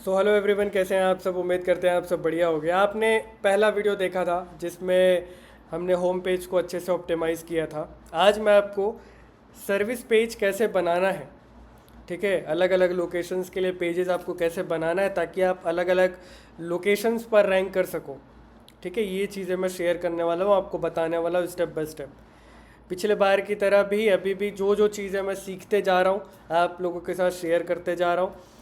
So hello everyone, कैसे हैं आप सब। उम्मीद करते हैं आप सब बढ़िया हो गया। आपने पहला वीडियो देखा था जिसमें हमने होम पेज को अच्छे से ऑप्टिमाइज़ किया था। आज मैं आपको सर्विस पेज कैसे बनाना है, ठीक है, अलग अलग लोकेशंस के लिए पेजेस आपको कैसे बनाना है ताकि आप अलग अलग लोकेशंस पर रैंक कर सको, ठीक है। ये चीज़ें मैं शेयर करने वाला हूँ, आपको बताने वाला हूँ स्टेप बाय स्टेप। पिछले बार की तरह भी अभी भी जो जो चीज़ें मैं सीखते जा रहा हूँ आप लोगों के साथ शेयर करते जा रहा हूँ।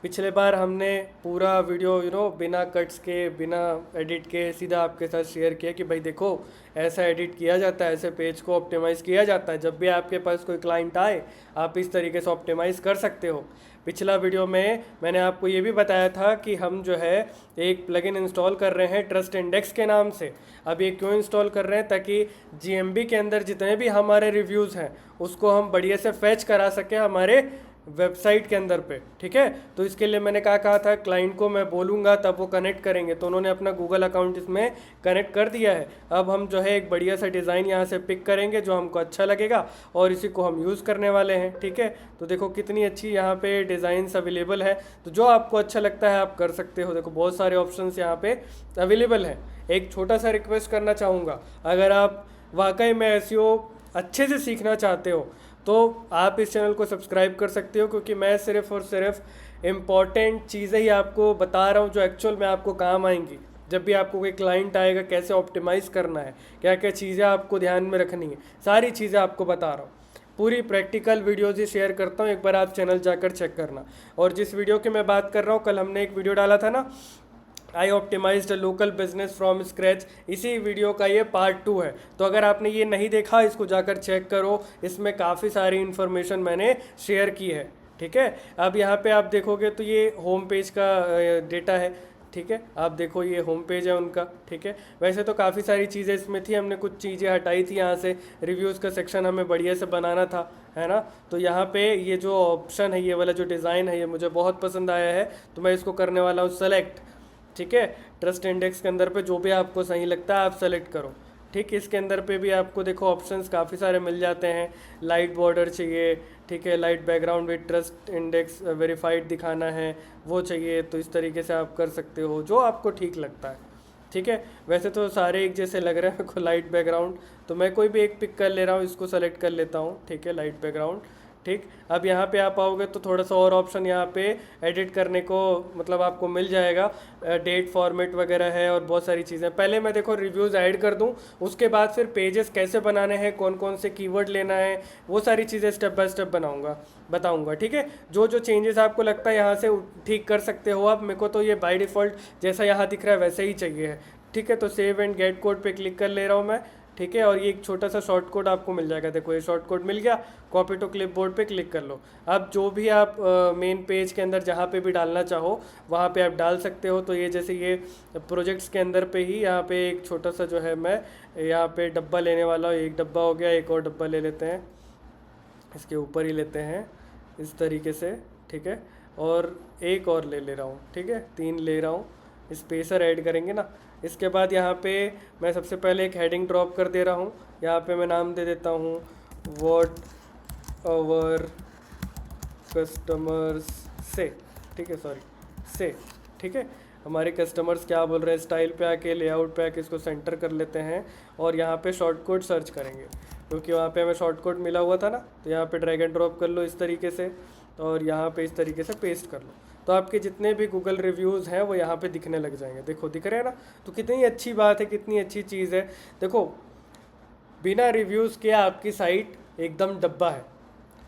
पिछले बार हमने पूरा वीडियो बिना कट्स के, बिना एडिट के सीधा आपके साथ शेयर किया कि भाई देखो ऐसा एडिट किया जाता है, ऐसे पेज को ऑप्टिमाइज़ किया जाता है। जब भी आपके पास कोई क्लाइंट आए आप इस तरीके से ऑप्टिमाइज़ कर सकते हो। पिछला वीडियो में मैंने आपको ये भी बताया था कि हम जो है एक प्लगइन इंस्टॉल कर रहे हैं ट्रस्ट इंडेक्स के नाम से। अब ये क्यों इंस्टॉल कर रहे हैं? ताकि जीएमबी के अंदर जितने भी हमारे रिव्यूज़ हैं उसको हम बढ़िया से फैच करा सकें हमारे वेबसाइट के अंदर पे, ठीक है। तो इसके लिए मैंने कहा था क्लाइंट को मैं बोलूँगा तब वो कनेक्ट करेंगे, तो उन्होंने अपना गूगल अकाउंट इसमें कनेक्ट कर दिया है। अब हम जो है एक बढ़िया सा डिज़ाइन यहाँ से पिक करेंगे जो हमको अच्छा लगेगा और इसी को हम यूज़ करने वाले हैं, ठीक है। तो देखो कितनी अच्छी यहाँ पे डिज़ाइंस अवेलेबल है, तो जो आपको अच्छा लगता है आप कर सकते हो। देखो बहुत सारे ऑप्शंस यहाँ पे अवेलेबल हैं। एक छोटा सा रिक्वेस्ट करना चाहूँगा, अगर आप वाकई में एसईओ अच्छे से सीखना चाहते हो तो आप इस चैनल को सब्सक्राइब कर सकते हो, क्योंकि मैं सिर्फ और सिर्फ इम्पॉर्टेंट चीज़ें ही आपको बता रहा हूँ जो एक्चुअल में आपको काम आएंगी। जब भी आपको कोई क्लाइंट आएगा कैसे ऑप्टिमाइज़ करना है, क्या क्या चीज़ें आपको ध्यान में रखनी है, सारी चीज़ें आपको बता रहा हूँ। पूरी प्रैक्टिकल वीडियोज़ ही शेयर करता हूँ, एक बार आप चैनल जाकर चेक करना। और जिस वीडियो की मैं बात कर रहा हूँ, कल हमने एक वीडियो डाला था ना, I optimized local business from scratch, इसी वीडियो का ये पार्ट 2 है। तो अगर आपने ये नहीं देखा इसको जाकर चेक करो, इसमें काफ़ी सारी इन्फॉर्मेशन मैंने शेयर की है, ठीक है। अब यहाँ पे आप देखोगे तो ये होम पेज का डेटा है, ठीक है। आप देखो ये होम पेज है उनका, ठीक है। वैसे तो काफ़ी सारी चीज़ें इसमें थी, हमने कुछ चीज़ें हटाई थी यहाँ से। रिव्यूज़ का सेक्शन हमें बढ़िया से बनाना था, है ना। तो यहाँ पे ये जो ऑप्शन है, ये वाला जो डिज़ाइन है, ये मुझे बहुत पसंद आया है, तो मैं इसको करने वाला हूँ सेलेक्ट, ठीक है। ट्रस्ट इंडेक्स के अंदर पे जो भी आपको सही लगता है आप सेलेक्ट करो, ठीक। इसके अंदर पे भी आपको देखो ऑप्शंस काफ़ी सारे मिल जाते हैं। लाइट बॉर्डर चाहिए, ठीक है, light background with trust index verified दिखाना है, वो चाहिए, तो इस तरीके से आप कर सकते हो जो आपको ठीक लगता है, ठीक है। वैसे तो सारे एक जैसे लग रहे हैं मेरे को लाइट बैकग्राउंड, तो मैं कोई भी एक पिक कर ले रहा हूँ, इसको सेलेक्ट कर लेता हूँ, ठीक है, लाइट बैकग्राउंड, ठीक। अब यहाँ पे आप आओगे तो थोड़ा सा और ऑप्शन यहाँ पे एडिट करने को मतलब आपको मिल जाएगा। डेट फॉर्मेट वगैरह है और बहुत सारी चीज़ें। पहले मैं देखो रिव्यूज़ ऐड कर दूँ, उसके बाद फिर पेजेस कैसे बनाने हैं, कौन कौन से कीवर्ड लेना है, वो सारी चीज़ें स्टेप बाय स्टेप बताऊँगा, ठीक है। जो जो चेंजेस आपको लगता है यहाँ से ठीक कर सकते हो आप। मेरे को तो ये बाय डिफ़ॉल्ट जैसा यहाँ दिख रहा है वैसे ही चाहिए है, ठीक है। तो सेव एंड गेट कोड पे क्लिक कर ले रहा हूँ मैं, ठीक है। और ये एक छोटा सा शॉर्ट कोड आपको मिल जाएगा, देखो ये शॉर्ट कोड मिल गया। कॉपी टू क्लिपबोर्ड पे क्लिक कर लो। अब जो भी आप मेन पेज के अंदर जहाँ पे भी डालना चाहो वहाँ पे आप डाल सकते हो। तो ये जैसे ये प्रोजेक्ट्स के अंदर पे ही यहाँ पे एक छोटा सा जो है मैं यहाँ पे डब्बा लेने वाला हूँ। एक डब्बा हो गया, एक और डब्बा ले लेते हैं, इसके ऊपर ही लेते हैं इस तरीके से, ठीक है। और एक और ले रहा हूँ, ठीक है, 3 ले रहा हूँ। स्पेसर ऐड करेंगे ना। इसके बाद यहाँ पे मैं सबसे पहले एक हेडिंग ड्रॉप कर दे रहा हूँ। यहाँ पे मैं नाम दे देता हूँ व्हाट आवर कस्टमर्स से, ठीक है, सॉरी से, ठीक है। हमारे कस्टमर्स क्या बोल रहे हैं, स्टाइल पे आके, लेआउट पे आके इसको सेंटर कर लेते हैं और यहाँ पे शॉर्ट कोड सर्च करेंगे, क्योंकि वहाँ पे हमें शॉर्ट कोड मिला हुआ था ना। तो यहाँ पे ड्रैग एंड ड्रॉप कर लो इस तरीके से और यहाँ पे इस तरीके से पेस्ट कर लो, तो आपके जितने भी गूगल रिव्यूज़ हैं वो यहाँ पे दिखने लग जाएंगे। देखो दिख रहे हैं ना। तो कितनी अच्छी बात है, कितनी अच्छी चीज़ है। देखो बिना रिव्यूज़ के आपकी साइट एकदम डब्बा है,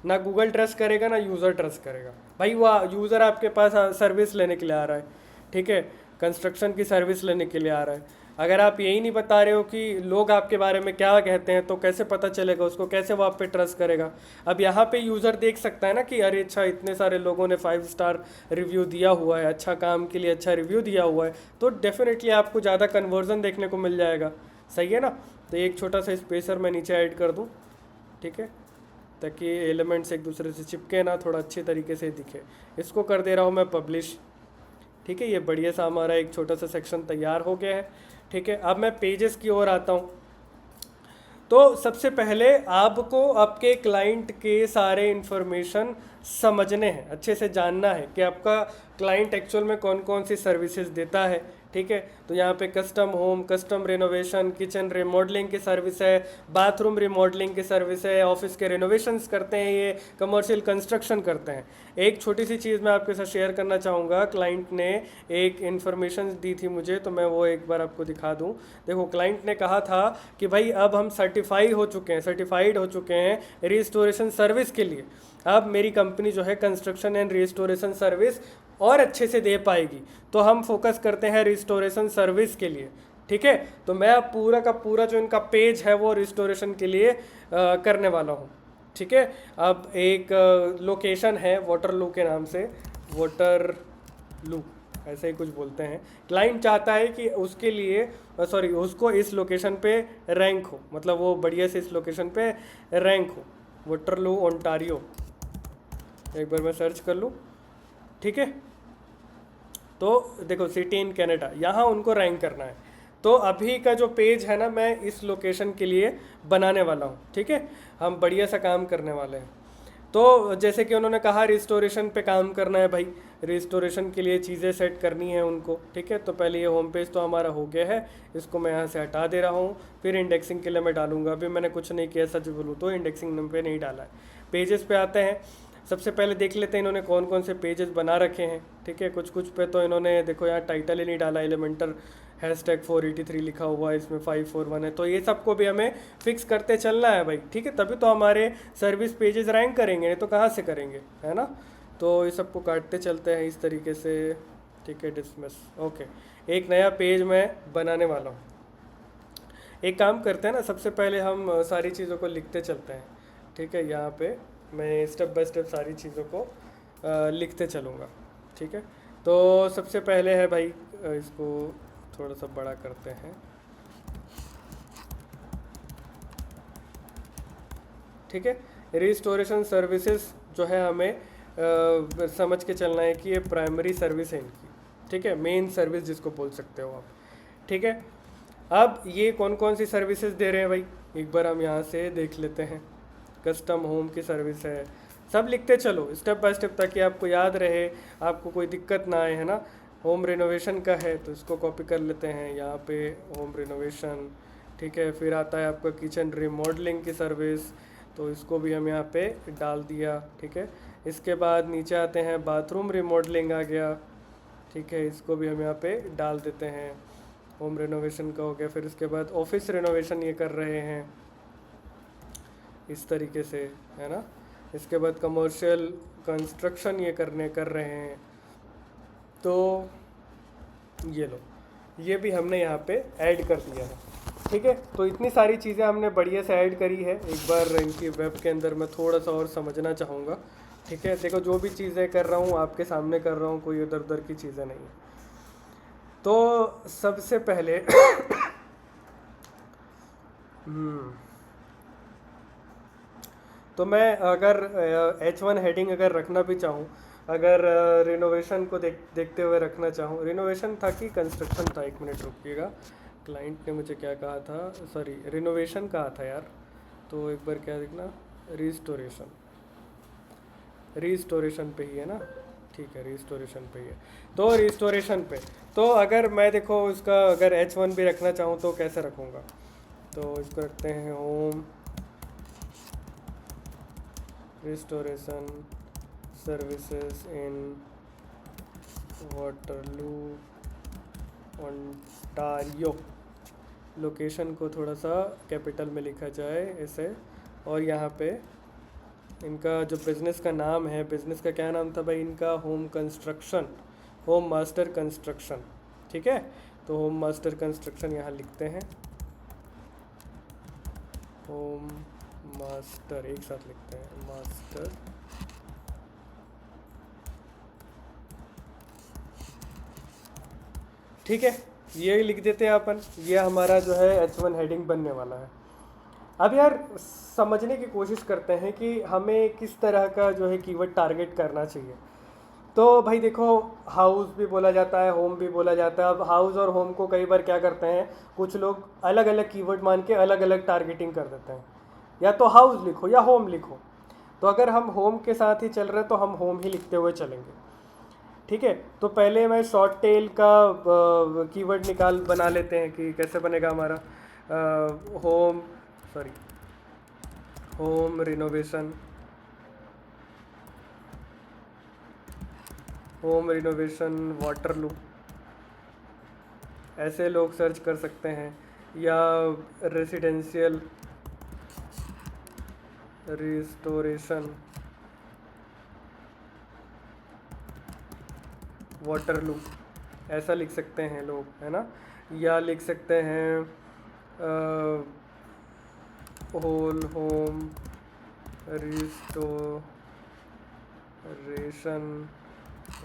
ना गूगल ट्रस्ट करेगा ना यूज़र ट्रस्ट करेगा। भाई वो यूज़र आपके पास सर्विस लेने के लिए आ रहा है, ठीक है, कंस्ट्रक्शन की सर्विस लेने के लिए आ रहा है। अगर आप यही नहीं बता रहे हो कि लोग आपके बारे में क्या कहते हैं, तो कैसे पता चलेगा उसको, कैसे वो आप पे ट्रस्ट करेगा। अब यहाँ पे यूज़र देख सकता है ना कि अरे अच्छा इतने सारे लोगों ने 5 स्टार रिव्यू दिया हुआ है, अच्छा काम के लिए अच्छा रिव्यू दिया हुआ है, तो डेफिनेटली आपको ज़्यादा कन्वर्जन देखने को मिल जाएगा, सही है ना। तो एक छोटा सा स्पेसर मैं नीचे ऐड कर दूँ, ठीक है, ताकि एलिमेंट्स एक दूसरे से चिपके ना, थोड़ा अच्छे तरीके से दिखे। इसको कर दे रहा हूँ मैं पब्लिश, ठीक है। ये बढ़िया सा हमारा एक छोटा सा सेक्शन तैयार हो गया है, ठीक है। अब मैं पेजेस की ओर आता हूँ। तो सबसे पहले आपको आपके क्लाइंट के सारे इन्फॉर्मेशन समझने हैं, अच्छे से जानना है कि आपका क्लाइंट एक्चुअल में कौन कौन सी सर्विसेज देता है। ठीक है, तो यहाँ पे custom home, custom renovation, kitchen remodelling की सर्विस है, बाथरूम रिमॉडलिंग की सर्विस है, ऑफिस के रिनोवेशंस करते हैं, ये कमर्शियल कंस्ट्रक्शन करते हैं। एक छोटी सी चीज़ मैं आपके साथ शेयर करना चाहूँगा, क्लाइंट ने एक इन्फॉर्मेशन दी थी मुझे, तो मैं वो एक बार आपको दिखा दूँ। देखो, क्लाइंट ने कहा था कि भाई अब हम सर्टिफाइड हो चुके हैं रिस्टोरेशन सर्विस के लिए। अब मेरी कंपनी जो है कंस्ट्रक्शन एंड रिस्टोरेशन सर्विस और अच्छे से दे पाएगी, तो हम फोकस करते हैं रिस्टोरेशन सर्विस के लिए। ठीक है, तो मैं अब पूरा का पूरा जो इनका पेज है वो रिस्टोरेशन के लिए करने वाला हूँ। ठीक है, अब एक लोकेशन है वाटरलू के नाम से, वाटरलू ऐसे ही कुछ बोलते हैं। क्लाइंट चाहता है कि उसके लिए उसको इस लोकेशन पे रैंक हो, मतलब वो बढ़िया से इस लोकेशन पे रैंक हो। वाटरलू ओंटारियो, एक बार मैं सर्च कर लूँ। ठीक है, तो देखो सिटी इन कनाडा, यहाँ उनको रैंक करना है। तो अभी का जो पेज है ना, मैं इस लोकेशन के लिए बनाने वाला हूँ। ठीक है, हम बढ़िया सा काम करने वाले हैं। तो जैसे कि उन्होंने कहा रिस्टोरेशन पे काम करना है भाई, रिस्टोरेशन के लिए चीज़ें सेट करनी है उनको। ठीक है, तो पहले ये होम पेज तो हमारा हो गया है, इसको मैं यहाँ से हटा दे रहा हूँ। फिर इंडेक्सिंग के लिए मैं डालूंगा, अभी मैंने कुछ नहीं किया, सच बोलूँ तो इंडेक्सिंग पे नहीं डाला है। पेजेस पे आते हैं, सबसे पहले देख लेते हैं इन्होंने कौन कौन से पेजेस बना रखे हैं। ठीक है, कुछ कुछ पे तो इन्होंने देखो यहाँ टाइटल ही नहीं डाला, एलिमेंटर #483 लिखा हुआ है, इसमें 541 है। तो ये सबको भी हमें फिक्स करते चलना है भाई। ठीक है, तभी तो हमारे सर्विस पेजेस रैंक करेंगे, नहीं तो कहाँ से करेंगे, है ना। तो ये सबको काटते चलते हैं इस तरीके से। ठीक है, डिसमिस, ओके। एक नया पेज मैं बनाने वाला हूँ। एक काम करते हैं ना, सबसे पहले हम सारी चीज़ों को लिखते चलते हैं। ठीक है, यहाँ पे मैं स्टेप बाय स्टेप सारी चीज़ों को लिखते चलूँगा। ठीक है, तो सबसे पहले है भाई, इसको थोड़ा सा बड़ा करते हैं। ठीक है, रिस्टोरेशन सर्विसेज जो है हमें समझ के चलना है कि ये प्राइमरी सर्विस है इनकी। ठीक है, मेन सर्विस जिसको बोल सकते हो आप। ठीक है, अब ये कौन कौन सी सर्विसेज दे रहे हैं भाई, एक बार हम यहाँ से देख लेते हैं। कस्टम होम की सर्विस है, सब लिखते चलो स्टेप बाय स्टेप, ताकि आपको याद रहे, आपको कोई दिक्कत ना आए, है ना। होम रिनोवेशन का है तो इसको कॉपी कर लेते हैं यहाँ पे, होम रिनोवेशन। ठीक है, फिर आता है आपका किचन रिमॉडलिंग की सर्विस, तो इसको भी हम यहाँ पे डाल दिया। ठीक है, इसके बाद नीचे आते हैं, बाथरूम रिमॉडलिंग आ गया। ठीक है, इसको भी हम यहाँ पे डाल देते हैं, होम रिनोवेशन का हो गया। फिर इसके बाद ऑफिस रिनोवेशन ये कर रहे हैं इस तरीके से, है ना। इसके बाद कमर्शियल कंस्ट्रक्शन ये कर रहे हैं। तो ये लो, ये भी हमने यहाँ पे ऐड कर दिया है। ठीक है, तो इतनी सारी चीज़ें हमने बढ़िया से ऐड करी है। एक बार इनकी वेब के अंदर मैं थोड़ा सा और समझना चाहूँगा। ठीक है, देखो जो भी चीज़ें कर रहा हूँ आपके सामने कर रहा हूँ, कोई इधर उधर की चीज़ें नहीं है। तो सबसे पहले तो मैं अगर H1 हेडिंग अगर रखना भी चाहूँ, अगर रिनोवेशन को देखते हुए रखना चाहूँ, रिनोवेशन था कि कंस्ट्रक्शन था, 1 मिनट रुकिएगा। क्लाइंट ने मुझे क्या कहा था, सॉरी रिनोवेशन कहा था यार, तो एक बार क्या देखना, रिस्टोरेशन पे ही है ना। ठीक है, रिस्टोरेशन पे ही है, तो रिस्टोरेशन पे। तो अगर मैं देखो इसका अगर H1 भी रखना चाहूँ तो कैसे रखूँगा, तो इसको रखते हैं home restoration services in Waterloo Ontario. Location को थोड़ा सा कैपिटल में लिखा जाए ऐसे, और यहाँ पे इनका जो बिज़नेस का नाम है, बिज़नेस का क्या नाम था भाई इनका, होम मास्टर कंस्ट्रक्शन। ठीक है, तो होम मास्टर कंस्ट्रक्शन यहाँ लिखते हैं, होम मास्टर, एक साथ लिखते हैं मास्टर। ठीक है, ये लिख देते हैं अपन, ये हमारा जो है H1 हेडिंग बनने वाला है। अब यार समझने की कोशिश करते हैं कि हमें किस तरह का जो है कीवर्ड टारगेट करना चाहिए। तो भाई देखो, हाउस भी बोला जाता है, होम भी बोला जाता है। अब हाउस और होम को कई बार क्या करते हैं, कुछ लोग अलग अलग कीवर्ड मान के अलग अलग टारगेटिंग कर देते हैं। या तो हाउस लिखो या होम लिखो। तो अगर हम होम के साथ ही चल रहे हैं तो हम होम ही लिखते हुए चलेंगे। ठीक है, तो पहले मैं शॉर्ट टेल का कीवर्ड निकाल बना लेते हैं कि कैसे बनेगा हमारा home, sorry, home renovation, home renovation Waterloo, ऐसे लोग सर्च कर सकते हैं। या रेसिडेंशियल रिस्टोरेशन वाटरलू, ऐसा लिख सकते हैं लोग, है ना। या लिख सकते हैं होल होम रिस्टोरेशन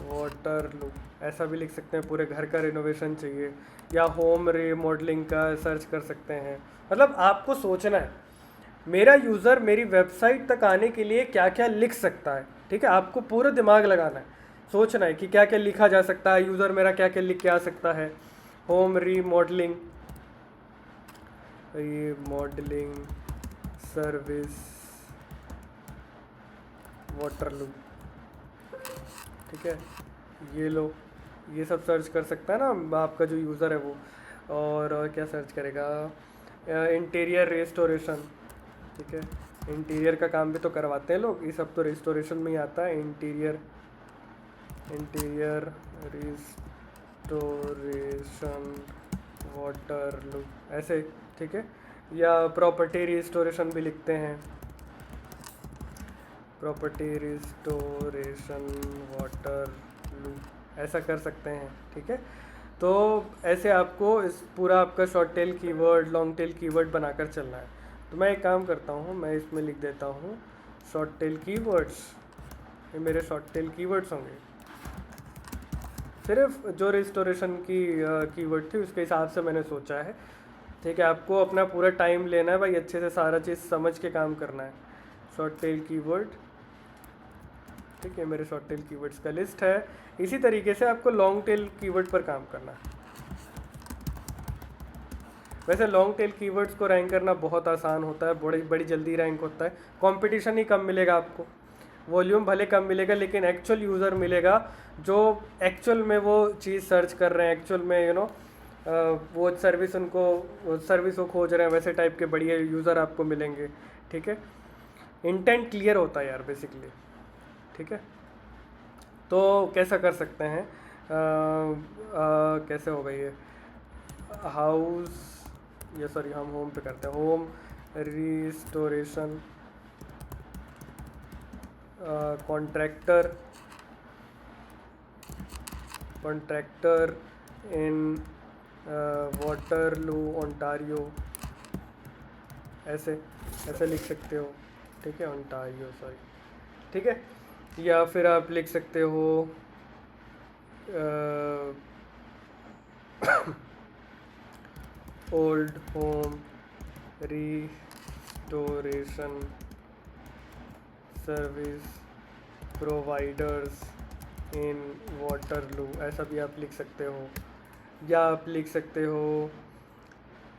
वाटरलू, ऐसा भी लिख सकते हैं, पूरे घर का रिनोवेशन चाहिए। या होम रीमॉडलिंग का सर्च कर सकते हैं। मतलब आपको सोचना है मेरा यूज़र मेरी वेबसाइट तक आने के लिए क्या क्या लिख सकता है। ठीक है, आपको पूरा दिमाग लगाना है, सोचना है कि क्या क्या लिखा जा सकता है, यूज़र मेरा क्या क्या लिख के आ सकता है। Home remodelling, remodelling service Waterloo, ठीक है, ये लो, ये सब सर्च कर सकता है ना आपका जो यूज़र है वो। और क्या सर्च करेगा, इंटीरियर रेस्टोरेशन, ठीक है, इंटीरियर का काम भी तो करवाते हैं लोग, ये सब तो रेस्टोरेशन में ही आता है। इंटीरियर रिस्टोरेशन वाटरलू, ऐसे, ठीक है। या प्रॉपर्टी रिस्टोरेशन भी लिखते हैं, प्रॉपर्टी रिस्टोरेशन वाटरलू, ऐसा कर सकते हैं। ठीक है, तो ऐसे आपको इस पूरा आपका short tail keyword, long tail keyword बनाकर चलना है। तो मैं एक काम करता हूँ, मैं इसमें लिख देता हूँ शॉर्ट टेल कीवर्ड्स, ये मेरे शॉर्ट टेल कीवर्ड्स होंगे। सिर्फ जो रिस्टोरेशन की कीवर्ड थी उसके हिसाब से मैंने सोचा है। ठीक है, आपको अपना पूरा टाइम लेना है भाई, अच्छे से सारा चीज़ समझ के काम करना है। शॉर्ट टेल कीवर्ड, ठीक है, मेरे शॉर्ट टेल कीवर्ड्स का लिस्ट है। इसी तरीके से आपको लॉन्ग टेल कीवर्ड पर काम करना है। वैसे लॉन्ग टेल कीवर्ड्स को रैंक करना बहुत आसान होता है, बड़ी जल्दी रैंक होता है, कंपटीशन ही कम मिलेगा आपको, वॉल्यूम भले कम मिलेगा लेकिन एक्चुअल यूज़र मिलेगा जो एक्चुअल में वो चीज़ सर्च कर रहे हैं, एक्चुअल में वो सर्विस को खोज रहे हैं, वैसे टाइप के बढ़िया यूज़र आपको मिलेंगे। ठीक है, इंटेंट क्लियर होता है यार बेसिकली। ठीक है, तो कैसा कर सकते हैं, कैसे होगा ये, हाउस, या सॉरी हम होम पे करते हैं, home restoration contractor in Waterloo Ontario, ऐसे लिख सकते हो। ठीक है, ओंटारियो, सॉरी, ठीक है। या फिर आप लिख सकते हो old home restoration service providers in Waterloo, ऐसा भी आप लिख सकते हो। या आप लिख सकते हो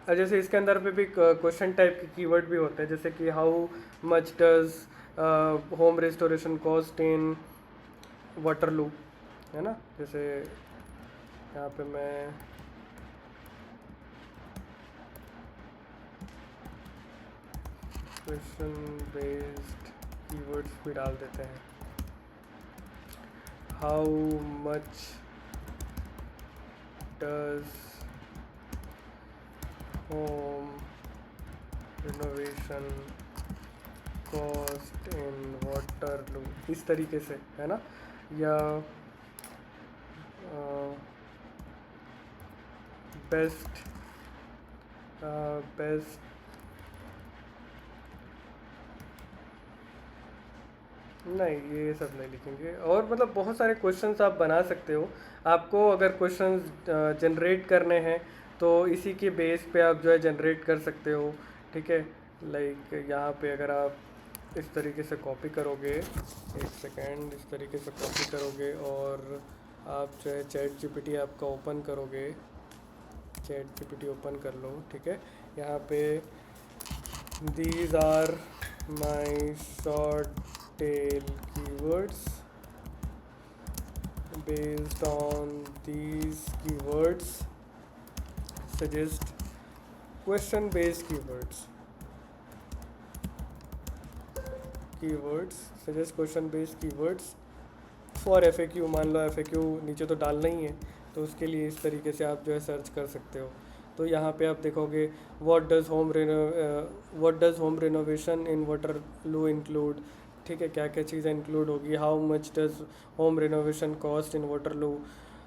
जैसे इसके अंदर पे भी क्वेश्चन टाइप के कीवर्ड भी होते हैं, जैसे कि how much does home restoration cost in Waterloo, है ना। जैसे यहाँ पे मैं क्वेश्चन बेस्ड कीवर्ड्स भी डाल देते हैं। How much does home renovation cost in Waterloo, इस तरीके से, है ना। या बेस्ट नहीं, ये सब नहीं लिखेंगे। और मतलब बहुत सारे क्वेश्चंस आप बना सकते हो। आपको अगर क्वेश्चंस जनरेट करने हैं तो इसी के बेस पे आप जो है जनरेट कर सकते हो। ठीक है, लाइक यहाँ पे अगर आप इस तरीके से कॉपी करोगे, एक सेकेंड, इस तरीके से कॉपी करोगे और आप जो है चैट जीपीटी आपका ओपन करोगे, चैट जीपीटी ओपन कर लो, ठीक है। यहाँ पे these are my short tail keywords, based on these keywords suggest question based keywords suggest question based keywords for FAQ। मान लो FAQ नीचे तो डालना ही है, तो उसके लिए इस तरीके से आप जो है सर्च कर सकते हो। तो यहाँ पे आप देखोगे what does home renovation in Waterloo include, ठीक है, क्या क्या चीज़ें इंक्लूड होगी, how much does home renovation cost in Waterloo,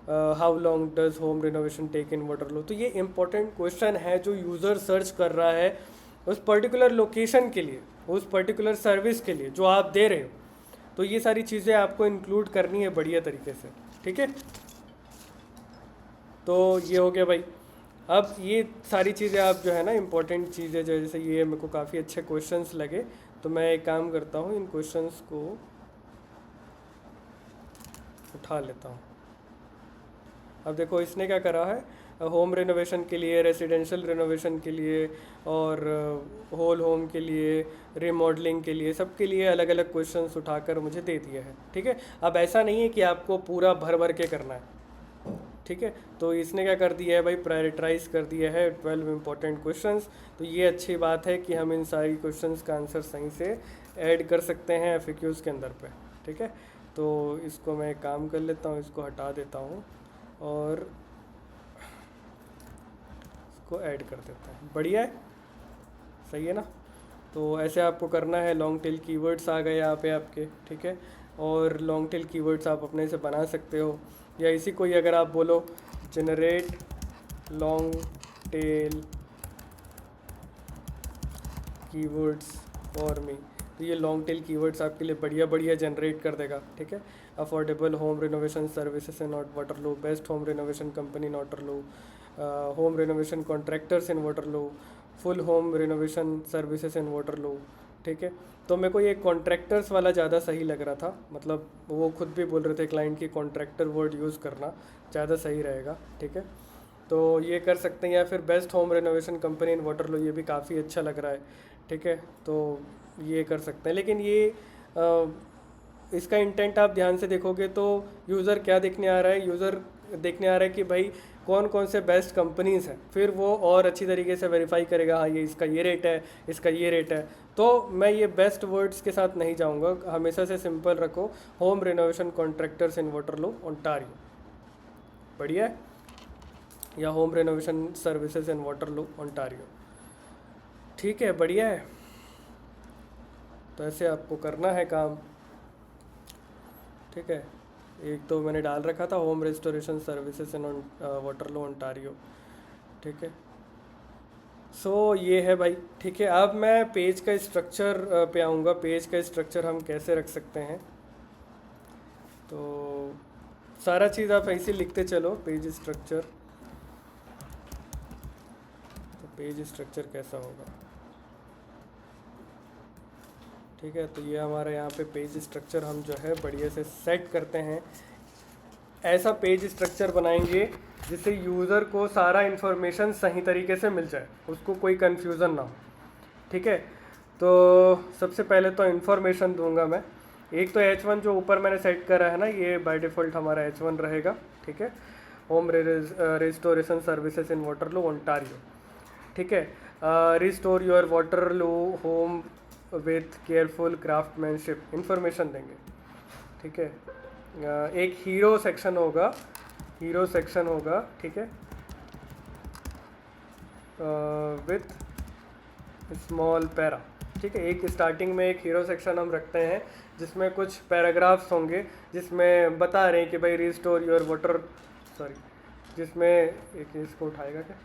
how long does home renovation take in Waterloo. तो ये इंपॉर्टेंट क्वेश्चन है जो यूज़र सर्च कर रहा है उस पर्टिकुलर लोकेशन के लिए, उस पर्टिकुलर सर्विस के लिए जो आप दे रहे हो। तो ये सारी चीज़ें आपको इंक्लूड करनी है बढ़िया तरीके से, ठीक है। तो ये हो गया भाई। अब ये सारी चीज़ें आप जो है ना इम्पोर्टेंट चीज़ें, जैसे ये मेरे को काफ़ी अच्छे क्वेश्चंस लगे, तो मैं एक काम करता हूँ, इन क्वेश्चंस को उठा लेता हूँ। अब देखो इसने क्या करा है, होम रिनोवेशन के लिए, रेसिडेंशियल रिनोवेशन के लिए और होल होम के लिए, रिमॉडलिंग के लिए, सब के लिए अलग अलग क्वेश्चंस उठाकर मुझे दे दिया है, ठीक है। अब ऐसा नहीं है कि आपको पूरा भर भर के करना है, ठीक है। तो इसने क्या कर दिया है भाई, प्रायोरिटाइज कर दिया है 12 इंपॉर्टेंट क्वेश्चंस। तो ये अच्छी बात है कि हम इन सारी क्वेश्चंस का आंसर सही से ऐड कर सकते हैं FAQs के अंदर पे, ठीक है। तो इसको मैं काम कर लेता हूँ, इसको हटा देता हूँ और इसको ऐड कर देता हूँ। बढ़िया है, सही है ना। तो ऐसे आपको करना है। लॉन्ग टेल कीवर्ड्स आ गए यहाँ पे आपके, ठीक है। और लॉन्ग टेल कीवर्ड्स आप अपने से बना सकते हो, या इसी को ही अगर आप बोलो generate long tail keywords for me, तो ये लॉन्ग टेल कीवर्ड्स आपके लिए बढ़िया बढ़िया जनरेट कर देगा, ठीक है। Affordable home renovation services in Waterloo, best home renovation company in Waterloo, home renovation contractors in Waterloo, full home renovation services in Waterloo, ठीक है। तो मेरे को ये कॉन्ट्रैक्टर्स वाला ज़्यादा सही लग रहा था, मतलब वो खुद भी बोल रहे थे क्लाइंट की कॉन्ट्रैक्टर वर्ड यूज़ करना ज़्यादा सही रहेगा, ठीक है। तो ये कर सकते हैं, या फिर बेस्ट होम रिनोवेशन कंपनी इन वाटरलू, ये भी काफ़ी अच्छा लग रहा है, ठीक है। तो ये कर सकते हैं, लेकिन ये इसका इंटेंट आप ध्यान से देखोगे तो यूज़र क्या देखने आ रहा है, यूज़र देखने आ रहा है कि भाई कौन कौन से बेस्ट कंपनीज़ हैं, फिर वो और अच्छी तरीके से वेरीफाई करेगा, हाँ ये इसका ये रेट है, इसका ये रेट है। तो मैं ये बेस्ट वर्ड्स के साथ नहीं जाऊँगा, हमेशा से सिंपल रखो, होम रिनोवेशन कॉन्ट्रैक्टर्स इन वाटरलू ओंटारियो, बढ़िया है, या home renovation services in Waterloo Ontario, ठीक है, बढ़िया है। तो ऐसे आपको करना है काम, ठीक है। एक तो मैंने डाल रखा था home restoration services in Waterloo Ontario, ठीक है। सो ये है भाई, ठीक है। अब मैं पेज का स्ट्रक्चर पे आऊँगा, पेज का स्ट्रक्चर हम कैसे रख सकते हैं। तो सारा चीज़ आप ऐसे लिखते चलो, पेज स्ट्रक्चर। तो पेज स्ट्रक्चर कैसा होगा, ठीक है। तो ये हमारा यहाँ पे पेज स्ट्रक्चर हम जो है बढ़िया से सेट करते हैं। ऐसा पेज स्ट्रक्चर बनाएंगे जिससे यूज़र को सारा इन्फॉर्मेशन सही तरीके से मिल जाए, उसको कोई कन्फ्यूज़न ना हो, ठीक है। तो सबसे पहले तो इन्फॉर्मेशन दूंगा मैं। एक तो H1 जो ऊपर मैंने सेट करा है ना, ये बाय डिफ़ॉल्ट हमारा H1 रहेगा, ठीक है। Home restoration services in Waterloo Ontario, ठीक है। Restore your Waterloo home with careful craftsmanship, information देंगे, ठीक है। एक हीरो सेक्शन होगा, हीरो सेक्शन होगा, ठीक है, विथ स्मॉल पैरा, ठीक है। एक स्टार्टिंग में एक हीरो सेक्शन हम रखते हैं जिसमें कुछ पैराग्राफ्स होंगे जिसमें बता रहे हैं कि भाई रिस्टोर योर वाटर, सॉरी, जिसमें एक इसको उठाएगा क्या,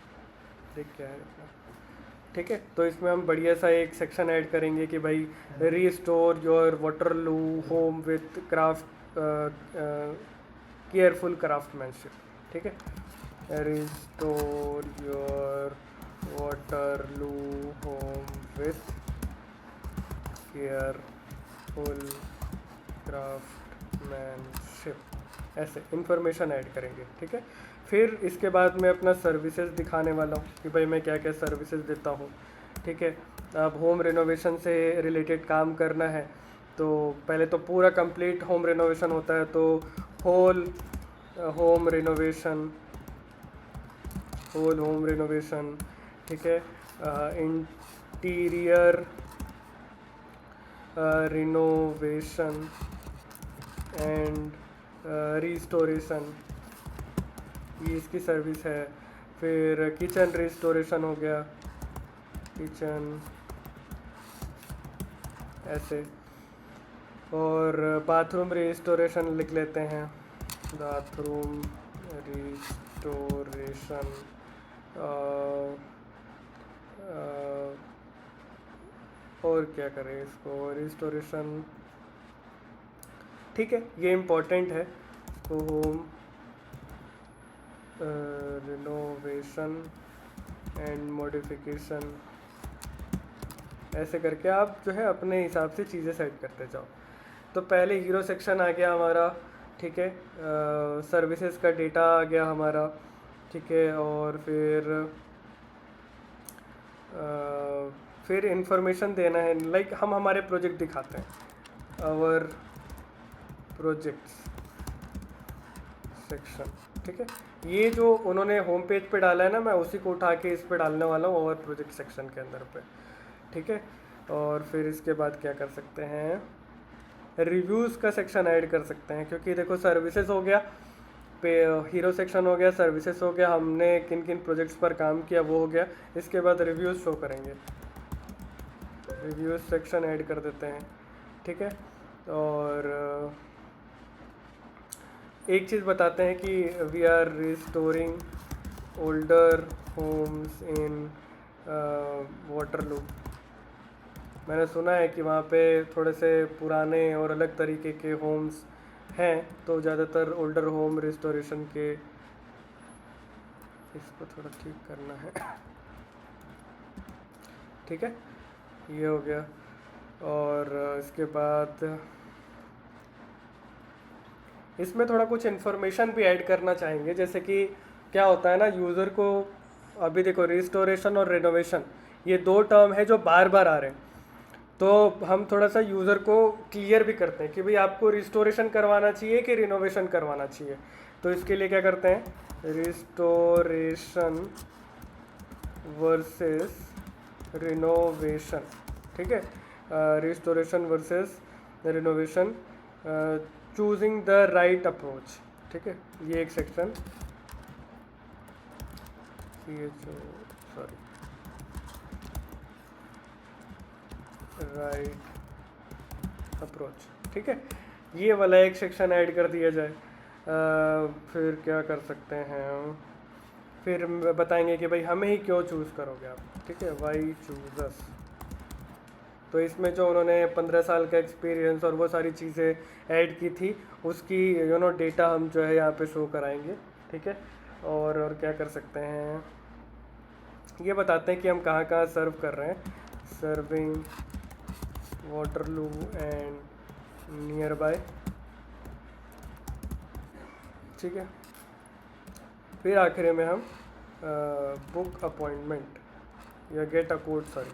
देख क्या है, ठीक है। तो इसमें हम बढ़िया सा एक सेक्शन ऐड करेंगे कि भाई restore your Waterloo home with craft careful craftsmanship, ठीक है। Restore your Waterloo home with careful full craftsmanship, ऐसे इंफॉर्मेशन ऐड करेंगे। ठीक है, फिर इसके बाद मैं अपना सर्विसेज दिखाने वाला हूँ कि भाई मैं क्या क्या सर्विसेज देता हूँ। ठीक है, अब होम रिनोवेशन से रिलेटेड काम करना है तो पहले तो पूरा कंप्लीट होम रिनोवेशन होता है, तो whole home renovation, whole home renovation. ठीक है, इंटीरियर रिनोवेशन एंड रिस्टोरेशन, ये इसकी सर्विस है। फिर किचन रिस्टोरेशन हो गया, किचन ऐसे, और बाथरूम रिस्टोरेशन लिख लेते हैं, बाथरूम रिस्टोरेशन। और क्या करें इसको, रिस्टोरेशन। ठीक है, ये इम्पोर्टेंट है। तो होम रिनोवेशन एंड मॉडिफिकेशन, ऐसे करके आप जो है अपने हिसाब से चीज़ें सेट करते जाओ। तो पहले हीरो सेक्शन आ गया हमारा। ठीक है, सर्विसेज का डेटा आ गया हमारा। ठीक है, और फिर इंफॉर्मेशन देना है, लाइक हम हमारे प्रोजेक्ट दिखाते हैं, आवर प्रोजेक्ट्स सेक्शन। ठीक है, ये जो उन्होंने होम पेज पे डाला है ना, मैं उसी को उठा के इस पे डालने वाला हूँ, आवर प्रोजेक्ट सेक्शन के अंदर पे। ठीक है, और फिर इसके बाद क्या कर सकते हैं, रिव्यूज़ का सेक्शन ऐड कर सकते हैं, क्योंकि देखो सर्विसेज हो गया, पे हीरो सेक्शन हो गया, सर्विसेज हो गया, हमने किन किन प्रोजेक्ट्स पर काम किया वो हो गया। इसके बाद रिव्यूज़ शो करेंगे, रिव्यूज़ सेक्शन ऐड कर देते हैं। ठीक है, और एक चीज़ बताते हैं कि we are restoring older homes in Waterloo. मैंने सुना है कि वहाँ पे थोड़े से पुराने और अलग तरीके के होम्स हैं, तो ज़्यादातर ओल्डर होम रिस्टोरेशन के, इसको थोड़ा ठीक करना है। ठीक है, ये हो गया। और इसके बाद इसमें थोड़ा कुछ इन्फॉर्मेशन भी ऐड करना चाहेंगे, जैसे कि क्या होता है ना, यूज़र को अभी देखो रिस्टोरेशन और रिनोवेशन ये दो टर्म है जो बार बार आ रहे हैं, तो हम थोड़ा सा यूज़र को क्लियर भी करते हैं कि भाई आपको रिस्टोरेशन करवाना चाहिए कि रिनोवेशन करवाना चाहिए। तो इसके लिए क्या करते हैं, रिस्टोरेशन वर्सेस रिनोवेशन। ठीक है, restoration versus renovation, choosing the right approach. ठीक है, ये एक सेक्शन, ये जो सॉरी राइट अप्रोच। ठीक है, ये वाला एक सेक्शन ऐड कर दिया जाए। फिर क्या कर सकते हैं, फिर बताएंगे कि भाई हमें ही क्यों चूज़ करोगे आप। ठीक है, वाई चूज अस। तो इसमें जो उन्होंने 15 साल का एक्सपीरियंस और वो सारी चीज़ें ऐड की थी, उसकी डेटा हम जो है यहाँ पे शो कराएंगे। ठीक है, और क्या कर सकते हैं, ये बताते हैं कि हम कहाँ कहाँ सर्व कर रहे हैं, serving Waterloo and near by. ठीक है, फिर आखिर में हम बुक अपॉइंटमेंट या get a code, sorry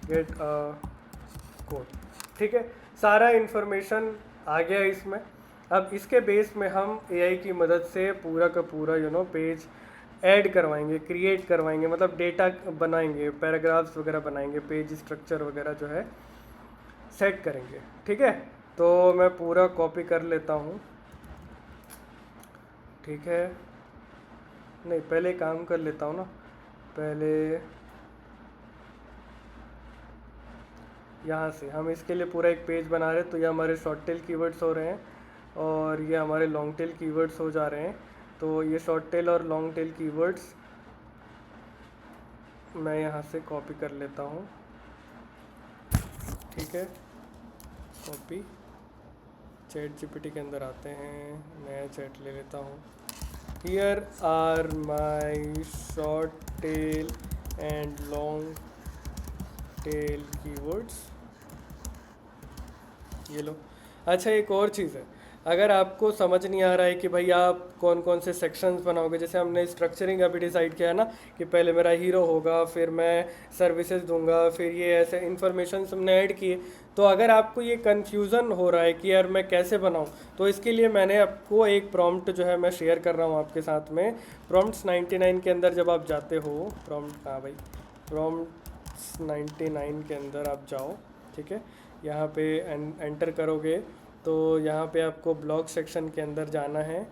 get a code. ठीक है, सारा इन्फॉर्मेशन आ गया इसमें। अब इसके बेस में हम एआई की मदद से पूरा का पूरा पेज ऐड करवाएंगे, क्रिएट करवाएंगे, मतलब डेटा बनाएंगे, पैराग्राफ्स वगैरह बनाएंगे, पेज स्ट्रक्चर वगैरह जो है सेट करेंगे। ठीक है, तो मैं पूरा कॉपी कर लेता हूँ। ठीक है, नहीं पहले काम कर लेता हूँ ना, पहले यहाँ से हम इसके लिए पूरा एक पेज बना रहे हैं। तो ये हमारे शॉर्ट टेल कीवर्ड्स हो रहे हैं और ये हमारे लॉन्ग टेल कीवर्ड्स हो जा रहे हैं। तो ये शॉर्ट टेल और लॉन्ग टेल कीवर्ड्स मैं यहाँ से कॉपी कर लेता हूँ। ठीक है, कॉपी, चैट जीपीटी के अंदर आते हैं, नया चैट ले लेता हूँ। Here are my short tail and long tail keywords. ये लो। अच्छा, एक और चीज़ है, अगर आपको समझ नहीं आ रहा है कि भाई आप कौन कौन से सेक्शंस बनाओगे, जैसे हमने स्ट्रक्चरिंग अभी डिसाइड किया है ना कि पहले मेरा हीरो होगा, फिर मैं सर्विसेज दूंगा, फिर ये ऐसे इन्फॉर्मेशन हमने ऐड किए। तो अगर आपको ये कन्फ्यूज़न हो रहा है कि यार मैं कैसे बनाऊं, तो इसके लिए मैंने आपको एक प्रॉम्प्ट जो है मैं शेयर कर रहा हूँ आपके साथ में। प्रॉम्प्ट्स 99 के अंदर जब आप जाते हो, प्रॉम्प्ट कहाँ भाई, प्रॉम्प्ट्स 99 के अंदर आप जाओ, ठीक है। यहाँ पे एंटर करोगे तो यहाँ पे आपको ब्लॉग सेक्शन के अंदर जाना है,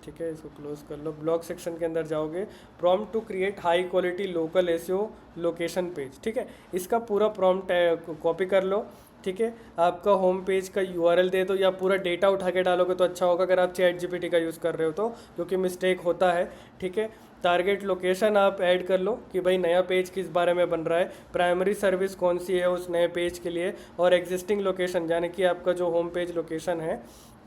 ठीक है। इसको क्लोज कर लो। ब्लॉग सेक्शन के अंदर जाओगे, prompt to create high quality local SEO location page, ठीक है। इसका पूरा प्रॉम्प्ट कॉपी कर लो, ठीक है। आपका होम पेज का यूआरएल दे दो, या पूरा डेटा उठा के डालोगे तो अच्छा होगा अगर आप चैट जीपीटी का यूज़ कर रहे हो तो, क्योंकि मिस्टेक होता है, ठीक है। टारगेट लोकेशन आप ऐड कर लो कि भाई नया पेज किस बारे में बन रहा है, प्राइमरी सर्विस कौन सी है उस नए पेज के लिए, और एग्जिस्टिंग लोकेशन यानी कि आपका जो होम पेज लोकेशन है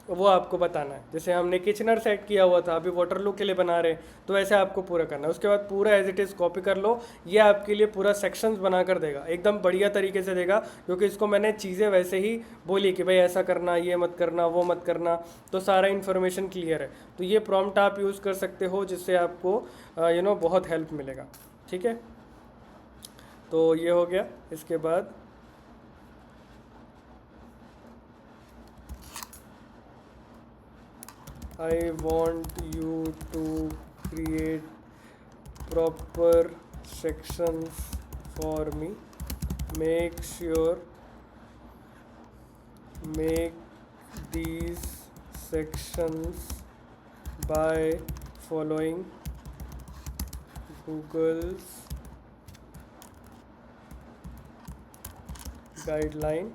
वो आपको बताना है। जैसे हमने किचनर सेट किया हुआ था, अभी वाटरलू के लिए बना रहे हैं, तो ऐसे आपको पूरा करना है। उसके बाद पूरा एज इट इज़ कॉपी कर लो, ये आपके लिए पूरा सेक्शंस बना कर देगा, एकदम बढ़िया तरीके से देगा, क्योंकि इसको मैंने चीज़ें वैसे ही बोली कि भाई ऐसा करना, ये मत करना, वो मत करना, तो सारा इन्फॉर्मेशन क्लियर है। तो ये प्रॉम्प्ट आप यूज़ कर सकते हो, जिससे आपको बहुत हेल्प मिलेगा, ठीक है। तो ये हो गया। इसके बाद I want you to create proper sections for me. Make sure make these sections by following Google's guideline.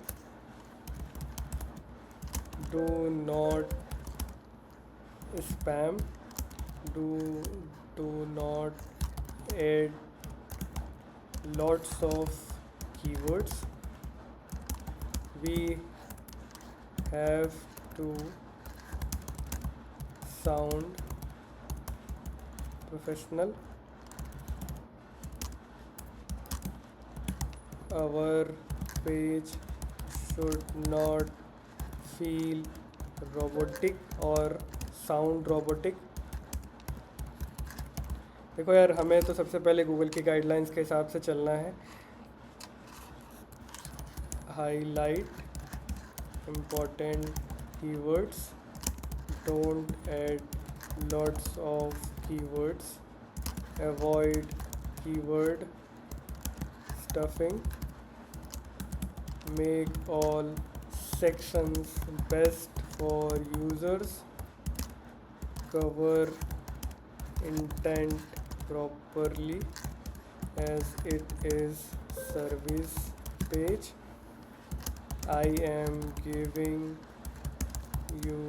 Do not spam. Do not add lots of keywords. We have to sound professional. Our page should not feel robotic or sound robotic. देखो यार, हमें तो सबसे पहले Google की guidelines के हिसाब से चलना है। Highlight important keywords, don't add lots of keywords, avoid keyword stuffing, make all sections best for users, cover intent properly as it is service page. I am giving you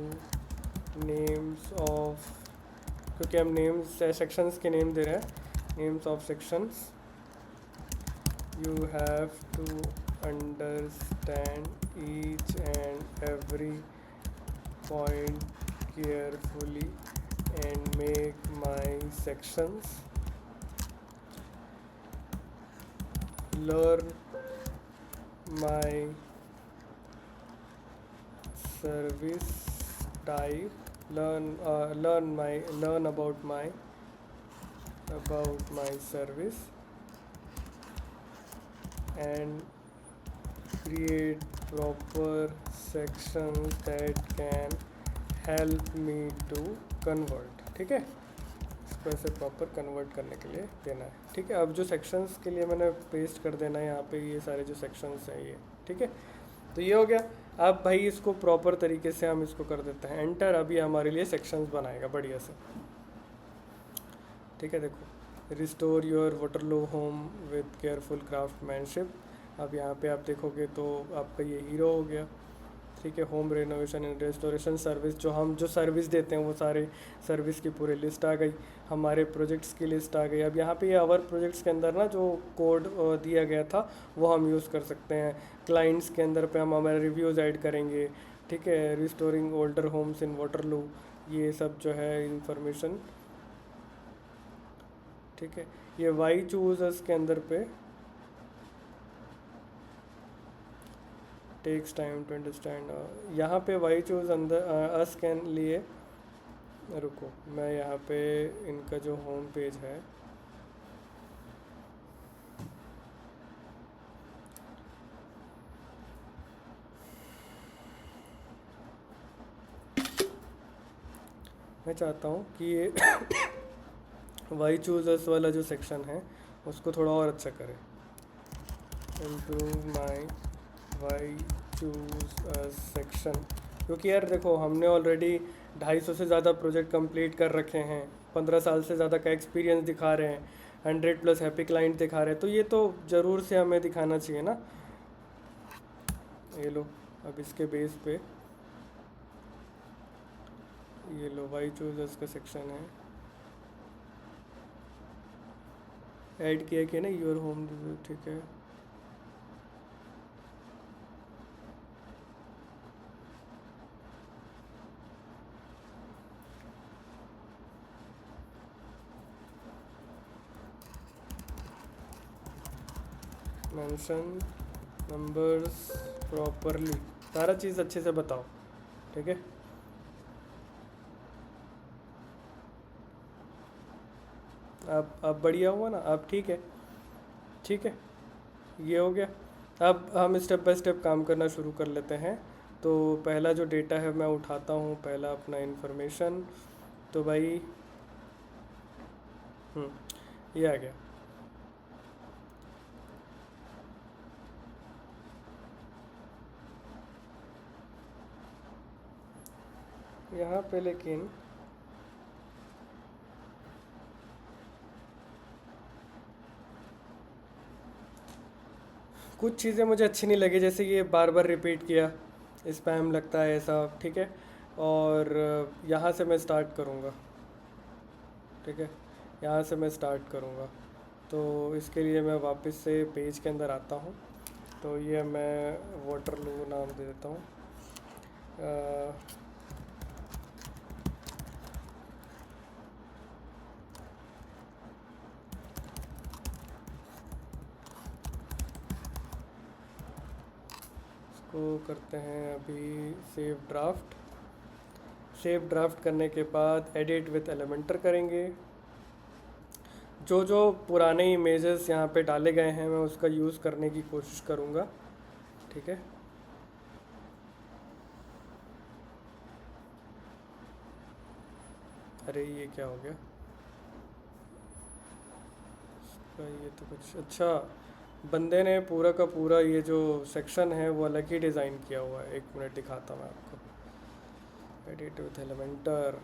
names of, क्योंकि हम names sections के name दे रहे हैं, names of sections. You have to understand each and every point carefully and make my sections. Learn my service type, learn about my service, and create proper sections that can help me to convert. ठीक है, इसको ऐसे proper convert करने के लिए देना है, ठीक है। अब जो सेक्शंस के लिए मैंने पेस्ट कर देना है यहाँ पे, ये सारे जो सेक्शंस हैं ये, ठीक है। तो ये हो गया। अब भाई इसको प्रॉपर तरीके से हम इसको कर देते हैं एंटर। अभी हमारे लिए सेक्शंस बनाएगा बढ़िया से, ठीक है। देखो, restore your Waterloo home with careful craftsmanship. अब यहाँ पे आप देखोगे तो आपका ये हीरो हो गया, ठीक है। Home renovation and restoration service, जो सर्विस देते हैं वो सारे सर्विस की पूरी लिस्ट आ गई, हमारे प्रोजेक्ट्स की लिस्ट आ गई। अब यहाँ पे ये आवर प्रोजेक्ट्स के अंदर ना जो कोड दिया गया था वो हम यूज़ कर सकते हैं। क्लाइंट्स के अंदर पे हम हमारे रिव्यूज़ ऐड करेंगे, ठीक है। Restoring older homes in Waterloo, ये सब जो है इंफॉर्मेशन, ठीक है। ये वाई चूज़र्स के अंदर पे, टेक्स टाइम टू अंडरस्टैंड। यहाँ पे वाई चूज अंदर अस कैन लिए, रुको मैं यहाँ पे इनका जो होम पेज है मैं चाहता हूँ कि ये वाई चूजर्स वाला जो सेक्शन है उसको थोड़ा और अच्छा करें। Improve my why choose section, क्योंकि यार देखो हमने ऑलरेडी 250 से ज़्यादा प्रोजेक्ट कंप्लीट कर रखे हैं, 15 साल से ज़्यादा का एक्सपीरियंस दिखा रहे हैं, 100+ हैप्पी क्लाइंट दिखा रहे हैं, तो ये तो ज़रूर से हमें दिखाना चाहिए ना। ये लो, अब इसके बेस पे ये लो वाई चूजर्स का सेक्शन है, ऐड किया कि ना योर होम, ठीक है। मेंशन नंबर्स प्रॉपरली, सारा चीज़ अच्छे से बताओ, ठीक है। अब बढ़िया हुआ ना, अब ठीक है, ठीक है, ये हो गया। अब हम स्टेप बाय स्टेप काम करना शुरू कर लेते हैं। तो पहला जो डेटा है मैं उठाता हूँ, पहला अपना इंफॉर्मेशन, तो भाई ये आ गया। यहाँ पे लेकिन कुछ चीज़ें मुझे अच्छी नहीं लगी, जैसे ये बार बार रिपीट किया, स्पैम लगता है ऐसा, ठीक है। और यहाँ से मैं स्टार्ट करूँगा, ठीक है, यहाँ से मैं स्टार्ट करूँगा। तो इसके लिए मैं वापस से पेज के अंदर आता हूँ, तो ये मैं वाटरलू नाम दे देता हूँ। इसको करते हैं अभी सेव ड्राफ्ट। सेव ड्राफ्ट करने के बाद एडिट विथ एलिमेंटर करेंगे। जो जो पुराने इमेजेस यहाँ पे डाले गए हैं मैं उसका यूज़ करने की कोशिश करूँगा, ठीक है। अरे ये क्या हो गया इसका, ये तो कुछ अच्छा, बंदे ने पूरा का पूरा ये जो सेक्शन है वो अलग ही डिज़ाइन किया हुआ है। 1 मिनट दिखाता हूँ मैं आपको। एडिट विथ एलिमेंटर,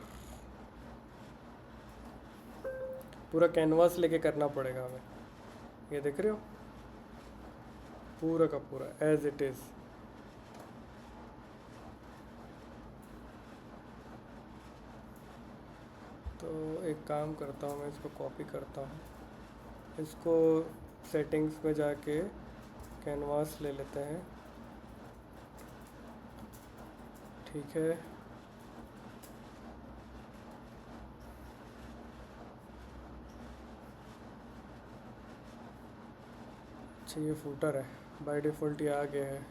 पूरा कैनवास लेके करना पड़ेगा हमें, ये देख रहे हो, पूरा का पूरा एज इट इज़। तो एक काम करता हूँ, मैं इसको कॉपी करता हूँ, इसको सेटिंग्स में जाके कैनवास ले लेते हैं, ठीक है। अच्छा ये फूटर है, बाय डिफ़ॉल्ट ये आ गया है।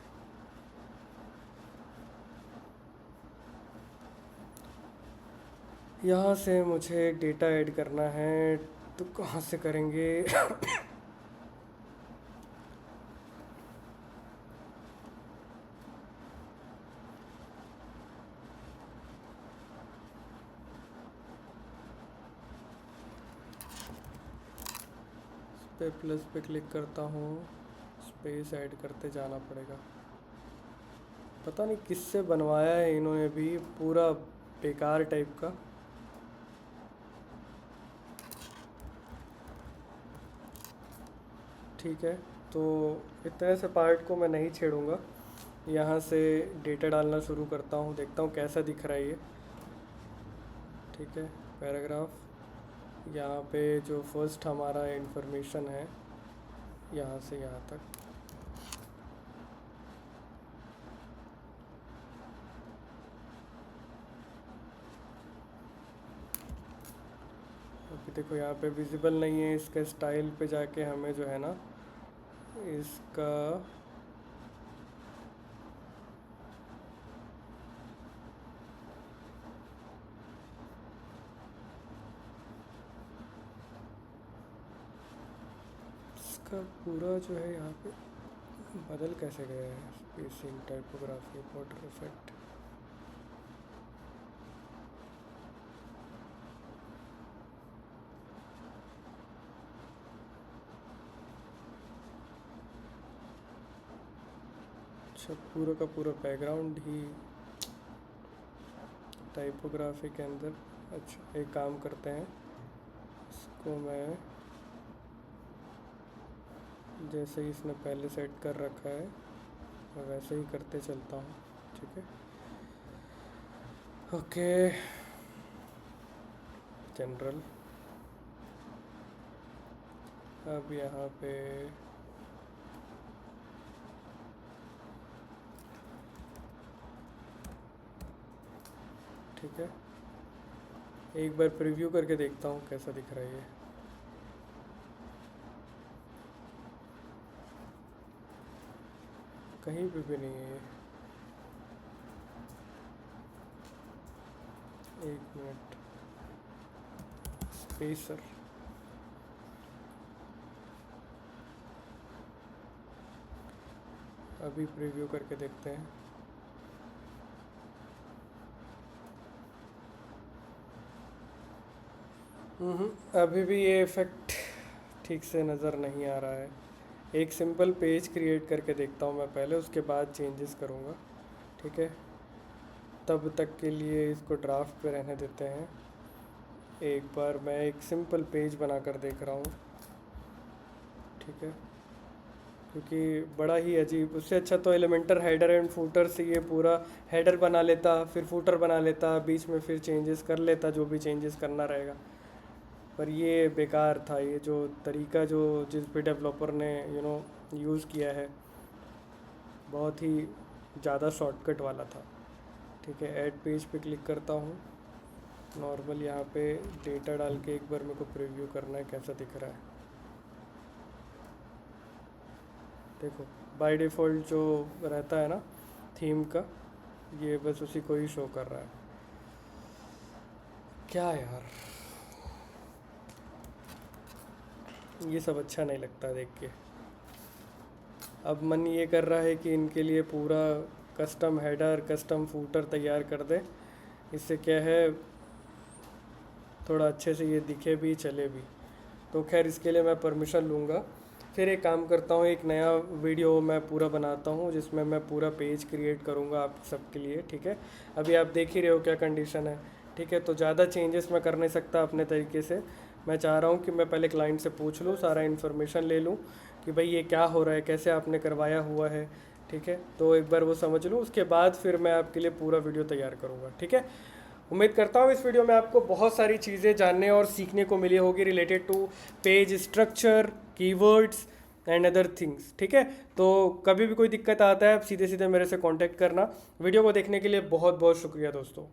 यहाँ से मुझे डेटा ऐड करना है, तो कहाँ से करेंगे पे प्लस पे क्लिक करता हूँ, स्पेस ऐड करते जाना पड़ेगा। पता नहीं किससे बनवाया है इन्होंने भी, पूरा बेकार टाइप का। ठीक है, तो इतने से पार्ट को मैं नहीं छेड़ूंगा, यहाँ से डेटा डालना शुरू करता हूँ, देखता हूँ कैसा दिख रहा है ये, ठीक है। पैराग्राफ, यहाँ पे जो फर्स्ट हमारा इंफॉर्मेशन है यहाँ से यहाँ तक, अभी देखो यहाँ पे विजिबल नहीं है, इसका स्टाइल पे जाके हमें जो है ना इसका का पूरा जो है यहाँ पे बदल कैसे गया है, स्पेसिंग, टाइपोग्राफी, बॉर्डर इफेक्ट। अच्छा, पूरा का पूरा बैकग्राउंड ही टाइपोग्राफी के अंदर। अच्छा, एक काम करते हैं, इसको मैं जैसे ही इसने पहले सेट कर रखा है मैं वैसे ही करते चलता हूँ, ठीक है। Okay, general. अब यहाँ पे ठीक है, एक बार प्रीव्यू करके देखता हूँ कैसा दिख रहा है ये। कहीं पे भी नहीं है ये। एक मिनट, स्पेसर। अभी प्रीव्यू करके देखते हैं। अभी भी ये इफ़ेक्ट ठीक से नज़र नहीं आ रहा है। एक सिंपल पेज क्रिएट करके देखता हूँ मैं पहले, उसके बाद चेंजेस करूँगा, ठीक है। तब तक के लिए इसको ड्राफ्ट पे रहने देते हैं। एक बार मैं एक सिंपल पेज बनाकर देख रहा हूँ, ठीक है, क्योंकि बड़ा ही अजीब, उससे अच्छा तो एलिमेंटर हेडर एंड फूटर से ये पूरा हेडर बना लेता, फिर फूटर बना लेता, बीच में फिर चेंजेस कर लेता जो भी चेंजेस करना रहेगा। पर ये बेकार था, ये जो तरीका जो जिस भी डेवलपर ने यूज़ किया है बहुत ही ज़्यादा शॉर्टकट वाला था, ठीक है। ऐड पेज पे क्लिक करता हूँ, नॉर्मल यहाँ पे डेटा डाल के एक बार मेरे को प्रीव्यू करना है कैसा दिख रहा है। देखो, बाय डिफ़ॉल्ट जो रहता है ना थीम का, ये बस उसी को ही शो कर रहा है। क्या यार, ये सब अच्छा नहीं लगता देख के। अब मन ये कर रहा है कि इनके लिए पूरा कस्टम हेडर, कस्टम फूटर तैयार कर दे। इससे क्या है, थोड़ा अच्छे से ये दिखे भी, चले भी। तो खैर, इसके लिए मैं परमिशन लूँगा। फिर एक काम करता हूँ, एक नया वीडियो मैं पूरा बनाता हूँ जिसमें मैं पूरा पेज क्रिएट करूँगा आप सबके लिए, ठीक है। अभी आप देख ही रहे हो क्या कंडीशन है, ठीक है। तो ज़्यादा चेंजेस मैं कर नहीं सकता अपने तरीके से। मैं चाह रहा हूँ कि मैं पहले क्लाइंट से पूछ लूँ, सारा इन्फॉर्मेशन ले लूँ कि भाई ये क्या हो रहा है, कैसे आपने करवाया हुआ है, ठीक है। तो एक बार वो समझ लूँ, उसके बाद फिर मैं आपके लिए पूरा वीडियो तैयार करूँगा, ठीक है। उम्मीद करता हूँ इस वीडियो में आपको बहुत सारी चीज़ें जानने और सीखने को मिली होगी related to page structure, keywords and other things, ठीक है। तो कभी भी कोई दिक्कत आता है आप सीधे सीधे मेरे से कांटेक्ट करना। वीडियो को देखने के लिए बहुत बहुत शुक्रिया दोस्तों।